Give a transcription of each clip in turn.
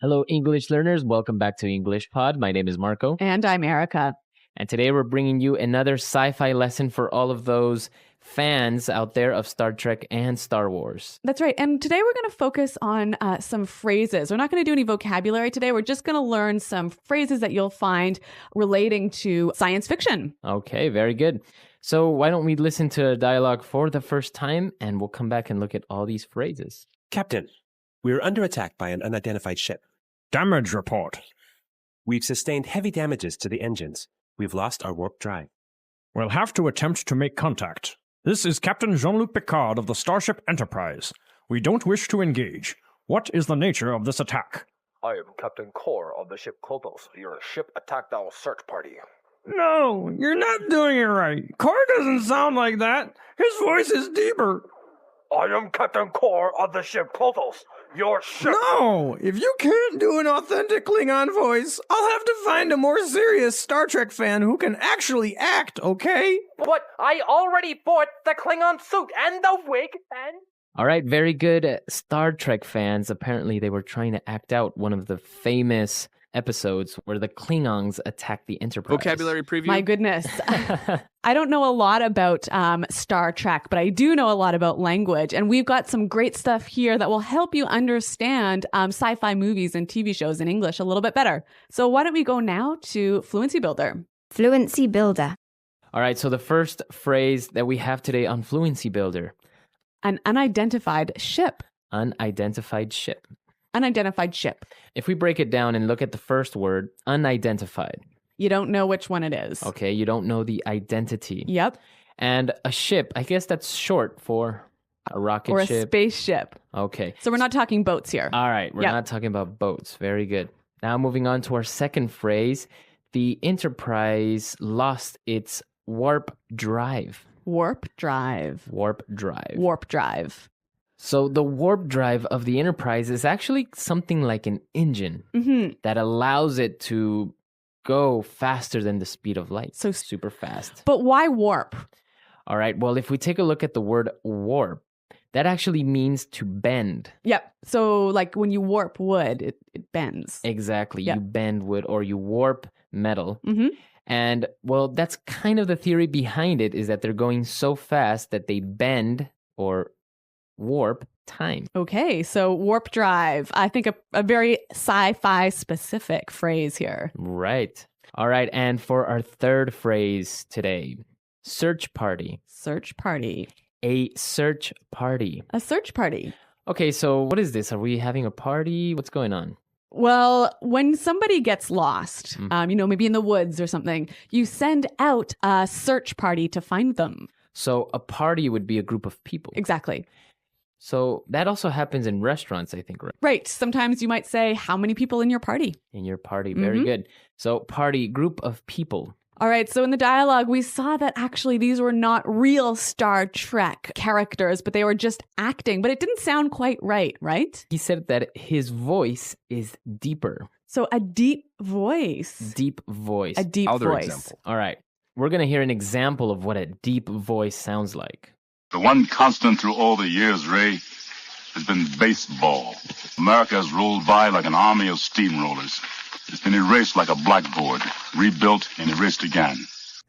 Hello, English learners. Welcome back to English Pod. My name is Marco. And I'm Erica. And today we're bringing you another sci-fi lesson for all of those fans out there of Star Trek and Star Wars. That's right. And today we're going to focus on some phrases. We're not going to do any vocabulary today. We're just going to learn some phrases that you'll find relating to science fiction. Okay, very good. So why don't we listen to a dialogue for the first time, and we'll come back and look at all these phrases. Captain, we're under attack by an unidentified ship. Damage report. We've sustained heavy damages to the engines. We've lost our warp drive. We'll have to attempt to make contact. This is Captain Jean-Luc Picard of the Starship Enterprise. We don't wish to engage. What is the nature of this attack? I am Captain Core of the ship Kodos. Your ship attacked our search party. No, you're not doing it right. Core doesn't sound like that. His voice is deeper. I am Captain Core of the ship Kodos. Your ship... No, if you can't do an authentic Klingon voice, I'll have to find a more serious Star Trek fan who can actually act, okay? But I already bought the Klingon suit and the wig and... All right, very good. Star Trek fans, apparently they were trying to act out one of the famous episodes where the Klingons attack the Enterprise. Vocabulary preview. My goodness. I don't know a lot about Star Trek, but I do know a lot about language. And we've got some great stuff here that will help you understand sci-fi movies and TV shows in English a little bit better. So why don't we go now to Fluency Builder? Fluency Builder. All right, so the first phrase that we have today on Fluency Builder. An unidentified ship. Unidentified ship. Unidentified ship. If we break it down and look at the first word, unidentified. You don't know which one it is. Okay, you don't know the identity. Yep. And a ship, I guess that's short for a rocket or a ship. spaceship. Okay. So we're not talking boats here. All right, we're Yep. not talking about boats. Very good. Now moving on to our second phrase, the Enterprise lost its warp drive. Warp drive. Warp drive. Warp drive. So the warp drive of the Enterprise is actually something like an engine that allows it to go faster than the speed of light. So super fast. But why warp? All right. Well, if we take a look at the word warp, that actually means to bend. Yep. So like when you warp wood, it bends. Exactly. Yep. You bend wood or you warp metal. Mm-hmm. And well, that's kind of the theory behind it, is that they're going so fast that they bend or warp time. Okay, so warp drive. I think a very sci-fi specific phrase here. Right. All right. And for our third phrase today, search party. Search party. A search party. A search party. Okay, so what is this? Are we having a party? What's going on? Well, when somebody gets lost, maybe in the woods or something, you send out a search party to find them. So a party would be a group of people. Exactly. So that also happens in restaurants, I think, right? Right. Sometimes you might say, how many people in your party? In your party. Very good. So party, group of people. All right. So in the dialogue, we saw that actually these were not real Star Trek characters, but they were just acting. But it didn't sound quite right, right? He said that his voice is deeper. So a deep voice. Deep voice. A deep Other voice. example. All right. We're going to hear an example of what a deep voice sounds like. The one constant through all the years, Ray, has been baseball. America has rolled by like an army of steamrollers. It's been erased like a blackboard, rebuilt and erased again.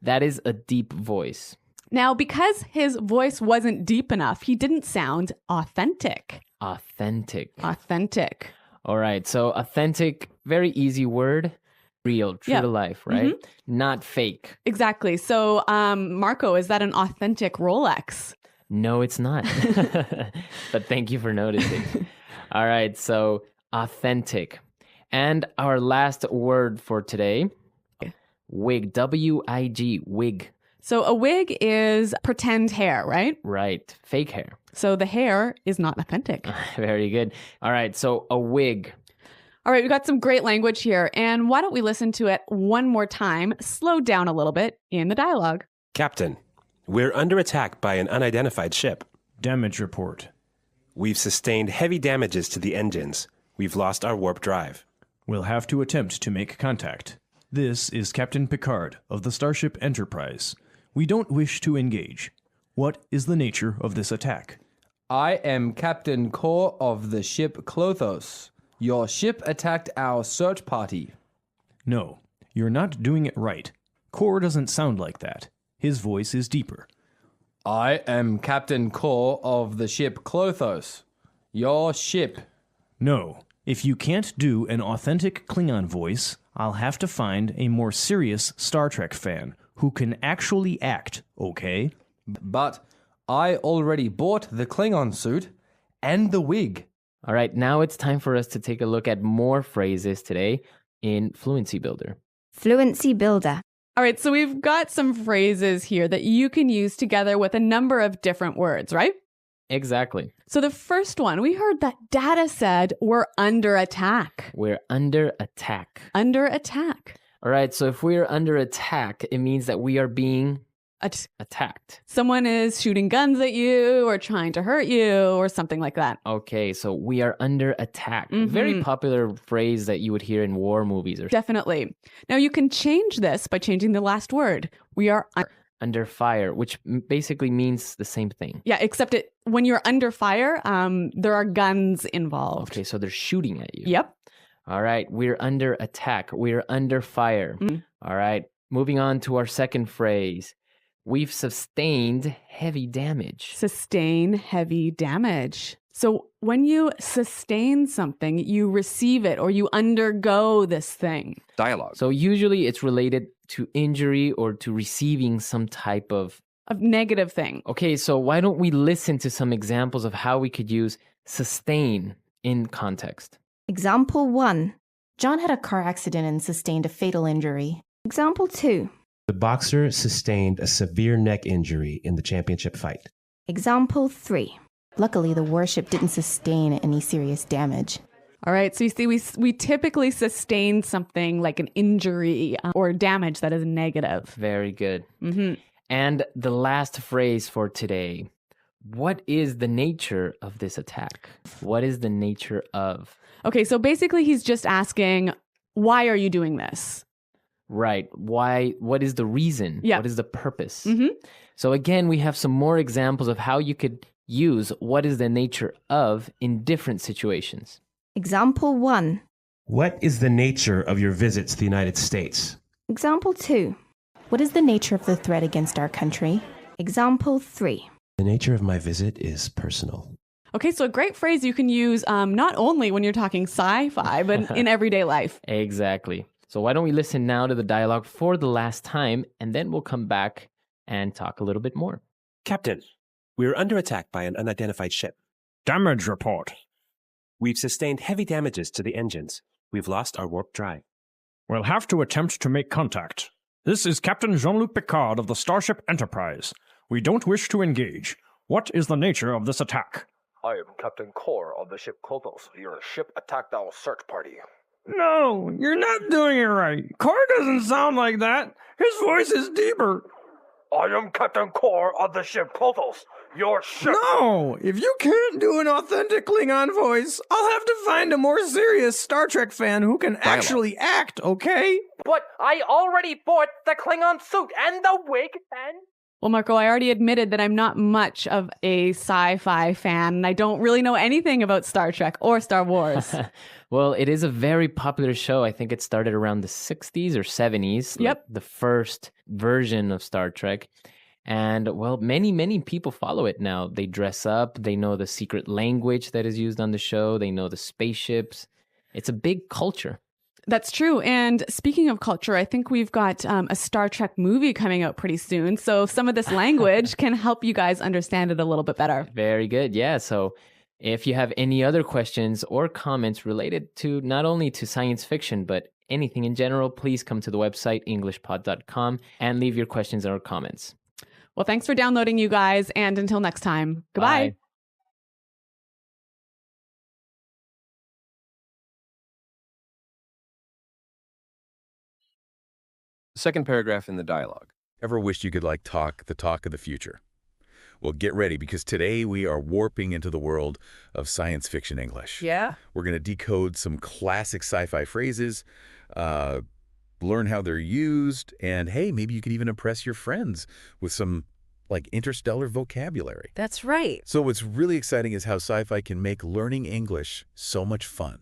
That is a deep voice. Now, because his voice wasn't deep enough, he didn't sound authentic. Authentic. Authentic. All right. So authentic, very easy word. Real, true to life, right? Not fake. Exactly. So, Marco, is that an authentic Rolex? No, it's not. But thank you for noticing. All right. So authentic. And our last word for today, wig, W-I-G, wig. So a wig is pretend hair, right? Right. Fake hair. So the hair is not authentic. Very good. All right. So a wig. All right, we've got some great language here. And why don't we listen to it one more time, slow down a little bit in the dialogue. Captain, we're under attack by an unidentified ship. Damage report. We've sustained heavy damages to the engines. We've lost our warp drive. We'll have to attempt to make contact. This is Captain Picard of the Starship Enterprise. We don't wish to engage. What is the nature of this attack? I am Captain Core of the ship Klothos. Your ship attacked our search party. No, you're not doing it right. Core doesn't sound like that. His voice is deeper. I am Captain Core of the ship Clothos. Your ship. No, if you can't do an authentic Klingon voice, I'll have to find a more serious Star Trek fan who can actually act, okay? But I already bought the Klingon suit and the wig. All right, now it's time for us to take a look at more phrases today in Fluency Builder. Fluency Builder. All right, so we've got some phrases here that you can use together with a number of different words, right? Exactly. So the first one, we heard that Data said we're under attack. We're under attack. Under attack. All right, so if we're under attack, it means that we are being attacked. Someone is shooting guns at you or trying to hurt you or something like that. Okay, so we are under attack. Very popular phrase that you would hear in war movies. Definitely. Now you can change this by changing the last word. We are under fire, which basically means the same thing. Yeah, except when you're under fire, there are guns involved. Okay, so they're shooting at you. Yep. All right, we're under attack. We're under fire. All right, moving on to our second phrase. We've sustained heavy damage. Sustain heavy damage. So when you sustain something, you receive it or you undergo this thing. Dialogue. So usually it's related to injury or to receiving some type of negative thing. Okay, so why don't we listen to some examples of how we could use sustain in context? Example 1. John had a car accident and sustained a fatal injury. Example 2. The boxer sustained a severe neck injury in the championship fight. Example 3. Luckily, the warship didn't sustain any serious damage. All right, so you see, we typically sustain something like an injury or damage that is negative. Very good. And the last phrase for today. What is the nature of this attack? What is the nature of? Okay, so basically he's just asking, why are you doing this? Right. Why? What is the reason? Yeah. What is the purpose? So again, we have some more examples of how you could use what is the nature of in different situations. Example 1. What is the nature of your visit to the United States? Example 2. What is the nature of the threat against our country? Example 3. The nature of my visit is personal. Okay, so a great phrase you can use not only when you're talking sci-fi, but in everyday life. Exactly. So why don't we listen now to the dialogue for the last time, and then we'll come back and talk a little bit more. Captain, we are under attack by an unidentified ship. Damage report. We've sustained heavy damages to the engines. We've lost our warp drive. We'll have to attempt to make contact. This is Captain Jean-Luc Picard of the Starship Enterprise. We don't wish to engage. What is the nature of this attack? I am Captain Core of the ship Clothos. Your ship attacked our search party. No, you're not doing it right. Core doesn't sound like that. His voice is deeper. I am Captain Core of the ship Clothos. Your ship... No, if you can't do an authentic Klingon voice, I'll have to find a more serious Star Trek fan who can actually act, okay? But I already bought the Klingon suit and the wig and... Well, Marco, I already admitted that I'm not much of a sci-fi fan, and I don't really know anything about Star Trek or Star Wars. Well, it is a very popular show. I think it started around the 60s or 70s. Yep. Like the first version of Star Trek. And, well, many people follow it now. They dress up. They know the secret language that is used on the show. They know the spaceships. It's a big culture. That's true. And speaking of culture, I think we've got a Star Trek movie coming out pretty soon. So some of this language can help you guys understand it a little bit better. Very good. Yeah. So if you have any other questions or comments related to not only to science fiction, but anything in general, please come to the website, englishpod.com, and leave your questions or comments. Well, thanks for downloading, you guys. And until next time, goodbye. Bye. Second paragraph in the dialogue. Ever wished you could talk the talk of the future? Well, get ready, because today we are warping into the world of science fiction English. Yeah? We're going to decode some classic sci-fi phrases, learn how they're used, and hey, maybe you could even impress your friends with some interstellar vocabulary. That's right. So what's really exciting is how sci-fi can make learning English so much fun.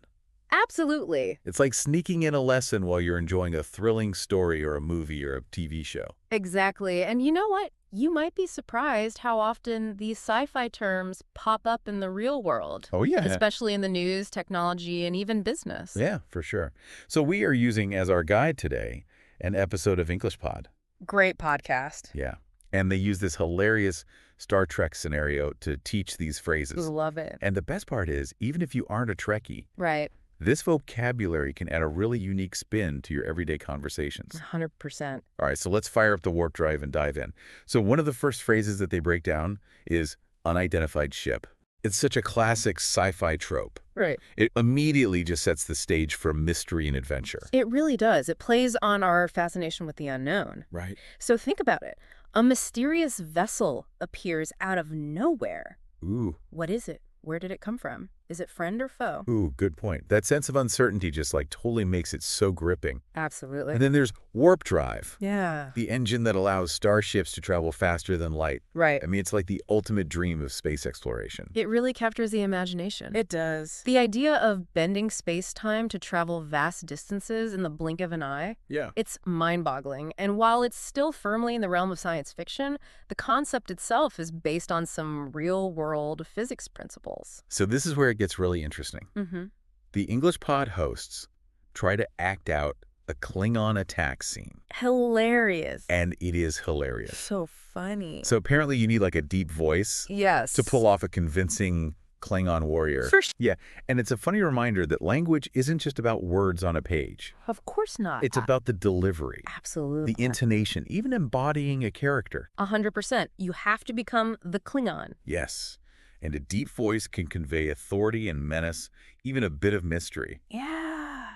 Absolutely. It's like sneaking in a lesson while you're enjoying a thrilling story or a movie or a TV show. Exactly. And you know what? You might be surprised how often these sci-fi terms pop up in the real world. Oh, yeah. Especially in the news, technology, and even business. Yeah, for sure. So we are using as our guide today an episode of English Pod. Great podcast. Yeah. And they use this hilarious Star Trek scenario to teach these phrases. Love it. And the best part is, even if you aren't a Trekkie, Right. this vocabulary can add a really unique spin to your everyday conversations. 100%. All right, so let's fire up the warp drive and dive in. So one of the first phrases that they break down is unidentified ship. It's such a classic sci-fi trope. Right. It immediately just sets the stage for mystery and adventure. It really does. It plays on our fascination with the unknown. Right. So think about it. A mysterious vessel appears out of nowhere. Ooh. What is it? Where did it come from? Is it friend or foe? Ooh, good point. That sense of uncertainty just like totally makes it so gripping. Absolutely. And then there's warp drive. Yeah. The engine that allows starships to travel faster than light. Right. I mean, it's like the ultimate dream of space exploration. It really captures the imagination. It does. The idea of bending space-time to travel vast distances in the blink of an eye, Yeah. it's mind-boggling. And while it's still firmly in the realm of science fiction, the concept itself is based on some real-world physics principles. So this is where it gets really interesting. Mm-hmm. The English Pod hosts try to act out a Klingon attack scene. Hilarious. And it is hilarious. So funny. So apparently you need like a deep voice Yes. to pull off a convincing Klingon warrior. For sure. Yeah, and it's a funny reminder that language isn't just about words on a page. Of course not. It's about the delivery, Absolutely. the intonation, even embodying a character. 100%. You have to become the Klingon. Yes, and a deep voice can convey authority and menace, even a bit of mystery. Yeah.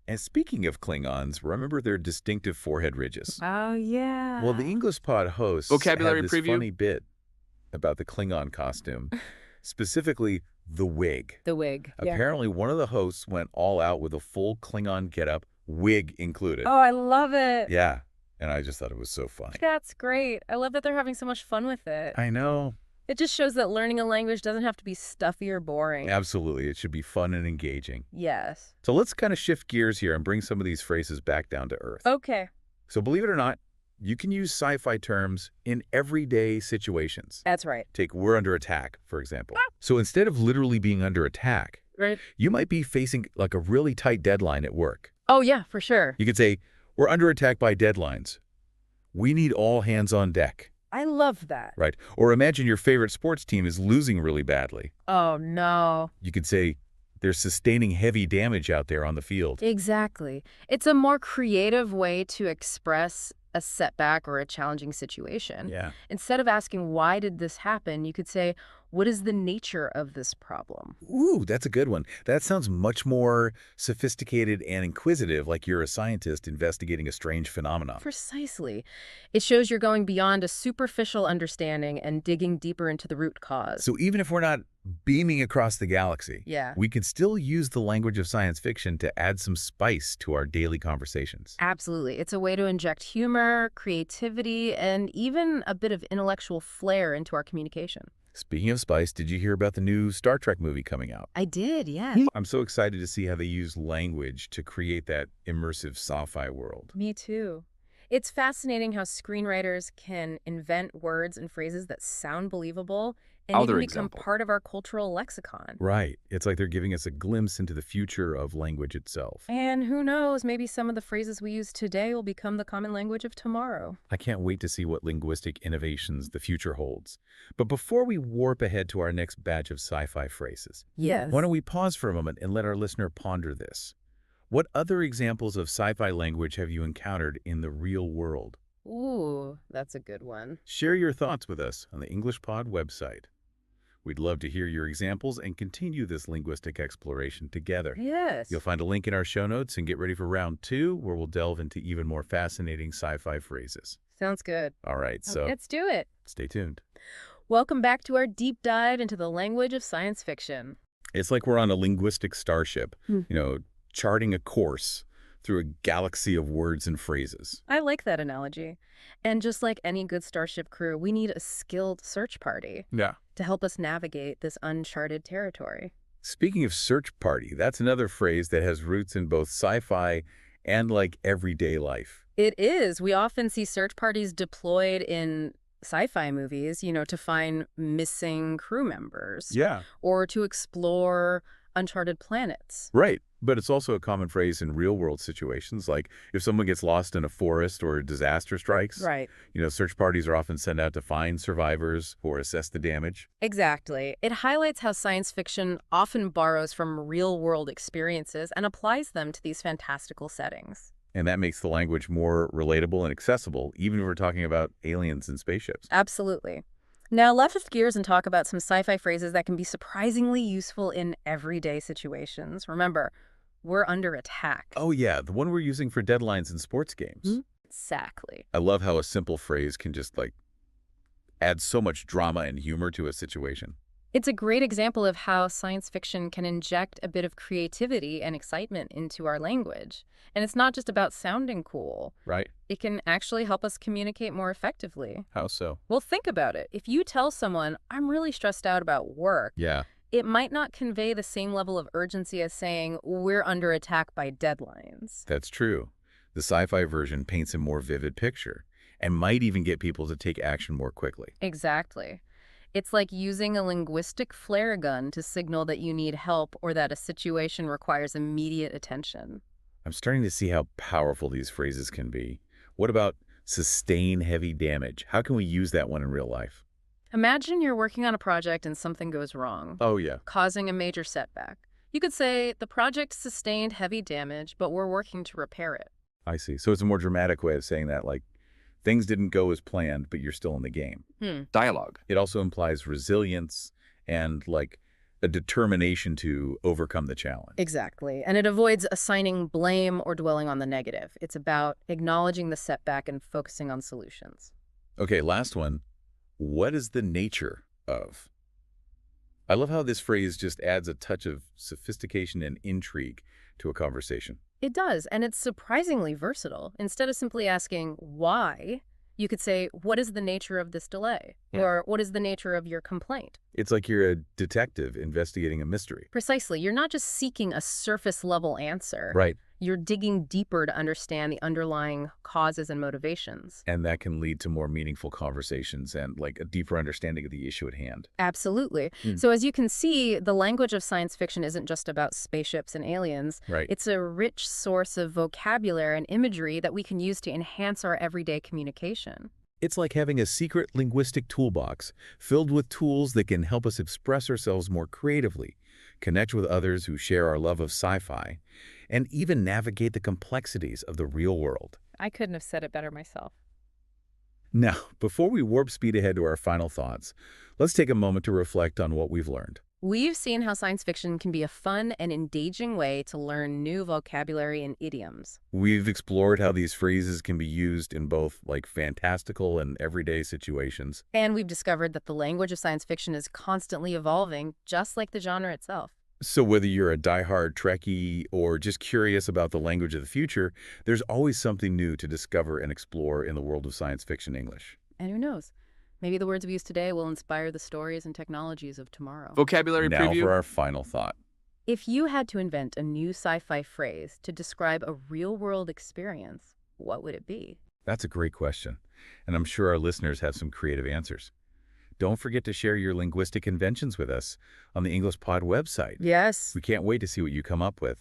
And speaking of Klingons, remember their distinctive forehead ridges? Oh, yeah. Well, the English Pod hosts Vocabulary had this preview? funny bit about the Klingon costume, specifically the wig. The wig. Yeah. Apparently, one of the hosts went all out with a full Klingon getup, wig included. Oh, I love it. Yeah, and I just thought it was so funny. That's great. I love that they're having so much fun with it. I know. It just shows that learning a language doesn't have to be stuffy or boring. Absolutely. It should be fun and engaging. Yes. So let's kind of shift gears here and bring some of these phrases back down to earth. Okay. So believe it or not, you can use sci-fi terms in everyday situations. That's right. Take "we're under attack," for example. So instead of literally being under attack, Right. you might be facing like a really tight deadline at work. Oh, yeah, for sure. You could say, "We're under attack by deadlines. We need all hands on deck." I love that. Right? Or imagine your favorite sports team is losing really badly. Oh, no. You could say, "They're sustaining heavy damage out there on the field." Exactly. It's a more creative way to express a setback or a challenging situation. Yeah. Instead of asking, why did this happen, you could say, what is the nature of this problem? Ooh, that's a good one. That sounds much more sophisticated and inquisitive, like you're a scientist investigating a strange phenomenon. Precisely. It shows you're going beyond a superficial understanding and digging deeper into the root cause. So even if we're not beaming across the galaxy, Yeah. we can still use the language of science fiction to add some spice to our daily conversations. Absolutely. It's a way to inject humor, creativity, and even a bit of intellectual flair into our communication. Speaking of spice, did you hear about the new Star Trek movie coming out? I did, yes. I'm so excited to see how they use language to create that immersive sci-fi world. Me too. It's fascinating how screenwriters can invent words and phrases that sound believable and Other even become example. part of our cultural lexicon. Right. It's like they're giving us a glimpse into the future of language itself. And who knows, maybe some of the phrases we use today will become the common language of tomorrow. I can't wait to see what linguistic innovations the future holds. But before we warp ahead to our next batch of sci-fi phrases, Yes. why don't we pause for a moment and let our listener ponder this? What other examples of sci-fi language have you encountered in the real world? Ooh, that's a good one. Share your thoughts with us on the English Pod website. We'd love to hear your examples and continue this linguistic exploration together. Yes. You'll find a link in our show notes and get ready for round 2, where we'll delve into even more fascinating sci-fi phrases. Sounds good. All right, so Let's do it. stay tuned. Welcome back to our deep dive into the language of science fiction. It's like we're on a linguistic starship, charting a course through a galaxy of words and phrases. I like that analogy. And just like any good starship crew, we need a skilled search party Yeah. to help us navigate this uncharted territory. Speaking of search party, that's another phrase that has roots in both sci-fi and like everyday life. It is. We often see search parties deployed in sci-fi movies, to find missing crew members. Yeah. Or to explore uncharted planets. Right. But it's also a common phrase in real-world situations, like if someone gets lost in a forest or a disaster strikes. Right. Search parties are often sent out to find survivors or assess the damage. Exactly. It highlights how science fiction often borrows from real-world experiences and applies them to these fantastical settings. And that makes the language more relatable and accessible, even if we're talking about aliens and spaceships. Absolutely. Now, let's shift gears and talk about some sci-fi phrases that can be surprisingly useful in everyday situations. Remember, we're under attack. Oh, yeah, the one we're using for deadlines in sports games. Exactly. I love how a simple phrase can just, add so much drama and humor to a situation. It's a great example of how science fiction can inject a bit of creativity and excitement into our language. And it's not just about sounding cool. Right. It can actually help us communicate more effectively. How so? Well, think about it. If you tell someone, I'm really stressed out about work, Yeah. it might not convey the same level of urgency as saying, we're under attack by deadlines. That's true. The sci-fi version paints a more vivid picture and might even get people to take action more quickly. Exactly. It's like using a linguistic flare gun to signal that you need help or that a situation requires immediate attention. I'm starting to see how powerful these phrases can be. What about sustain heavy damage? How can we use that one in real life? Imagine you're working on a project and something goes wrong, Oh, yeah. causing a major setback. You could say, the project sustained heavy damage, but we're working to repair it. I see. So it's a more dramatic way of saying that, like, things didn't go as planned, but you're still in the game. Dialogue. It also implies resilience and, a determination to overcome the challenge. Exactly. And it avoids assigning blame or dwelling on the negative. It's about acknowledging the setback and focusing on solutions. Okay, last one. What is the nature of? I love how this phrase just adds a touch of sophistication and intrigue to a conversation. It does, and it's surprisingly versatile. Instead of simply asking why, you could say, what is the nature of this delay? Or what is the nature of your complaint? It's like you're a detective investigating a mystery. Precisely. You're not just seeking a surface-level answer. Right. You're digging deeper to understand the underlying causes and motivations. And that can lead to more meaningful conversations and, a deeper understanding of the issue at hand. Absolutely. So as you can see, the language of science fiction isn't just about spaceships and aliens. Right. It's a rich source of vocabulary and imagery that we can use to enhance our everyday communication. It's like having a secret linguistic toolbox filled with tools that can help us express ourselves more creatively, connect with others who share our love of sci-fi, and even navigate the complexities of the real world. I couldn't have said it better myself. Now, before we warp speed ahead to our final thoughts, let's take a moment to reflect on what we've learned. We've seen how science fiction can be a fun and engaging way to learn new vocabulary and idioms. We've explored how these phrases can be used in both fantastical and everyday situations. And we've discovered that the language of science fiction is constantly evolving, just like the genre itself. So whether you're a diehard Trekkie or just curious about the language of the future, there's always something new to discover and explore in the world of science fiction English. And who knows? Maybe the words we use today will inspire the stories and technologies of tomorrow. Vocabulary Now preview. for our final thought. If you had to invent a new sci-fi phrase to describe a real-world experience, what would it be? That's a great question, and I'm sure our listeners have some creative answers. Don't forget to share your linguistic inventions with us on the English Pod website. Yes. We can't wait to see what you come up with.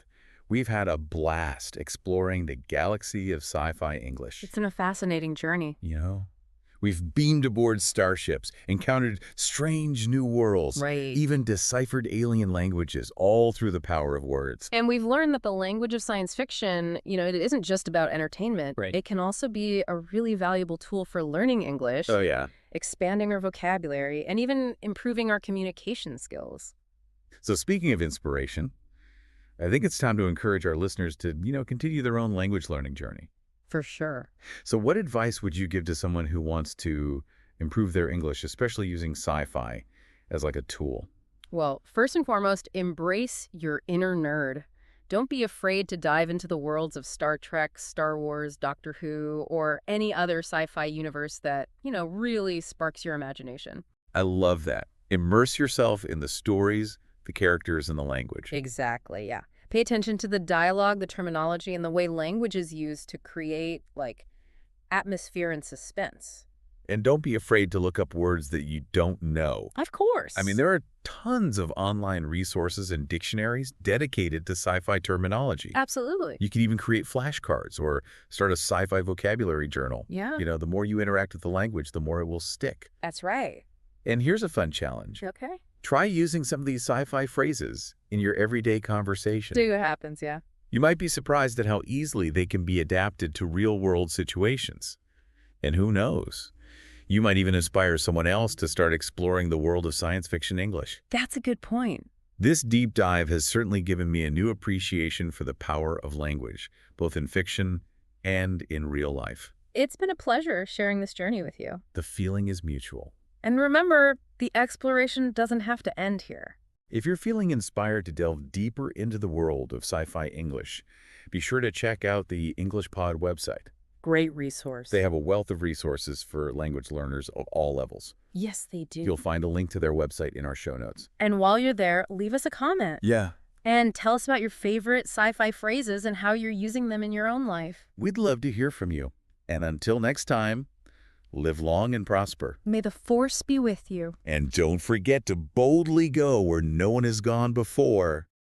We've had a blast exploring the galaxy of sci-fi English. It's been a fascinating journey. We've beamed aboard starships, encountered strange new worlds, Right. even deciphered alien languages, all through the power of words. And we've learned that the language of science fiction, it isn't just about entertainment. Right. It can also be a really valuable tool for learning English, Oh, yeah. expanding our vocabulary, and even improving our communication skills. So speaking of inspiration, I think it's time to encourage our listeners to, continue their own language learning journey. For sure. So what advice would you give to someone who wants to improve their English, especially using sci-fi as a tool? Well, first and foremost, embrace your inner nerd. Don't be afraid to dive into the worlds of Star Trek, Star Wars, Doctor Who, or any other sci-fi universe that, really sparks your imagination. I love that. Immerse yourself in the stories, the characters and the language. Exactly, yeah. Pay attention to the dialogue, the terminology, and the way language is used to create, like, atmosphere and suspense. And don't be afraid to look up words that you don't know. Of course. I mean, there are tons of online resources and dictionaries dedicated to sci-fi terminology. Absolutely. You can even create flashcards or start a sci-fi vocabulary journal. Yeah. You know, the more you interact with the language, the more it will stick. That's right. And here's a fun challenge. Okay. Try using some of these sci-fi phrases in your everyday conversation. See what happens, yeah. You might be surprised at how easily they can be adapted to real-world situations. And who knows? You might even inspire someone else to start exploring the world of science fiction English. That's a good point. This deep dive has certainly given me a new appreciation for the power of language, both in fiction and in real life. It's been a pleasure sharing this journey with you. The feeling is mutual. And remember, the exploration doesn't have to end here. If you're feeling inspired to delve deeper into the world of sci-fi English, be sure to check out the English Pod website. Great resource. They have a wealth of resources for language learners of all levels. Yes, they do. You'll find a link to their website in our show notes. And while you're there, leave us a comment. Yeah. And tell us about your favorite sci-fi phrases and how you're using them in your own life. We'd love to hear from you. And until next time, live long and prosper. May the force be with you. And don't forget to boldly go where no one has gone before.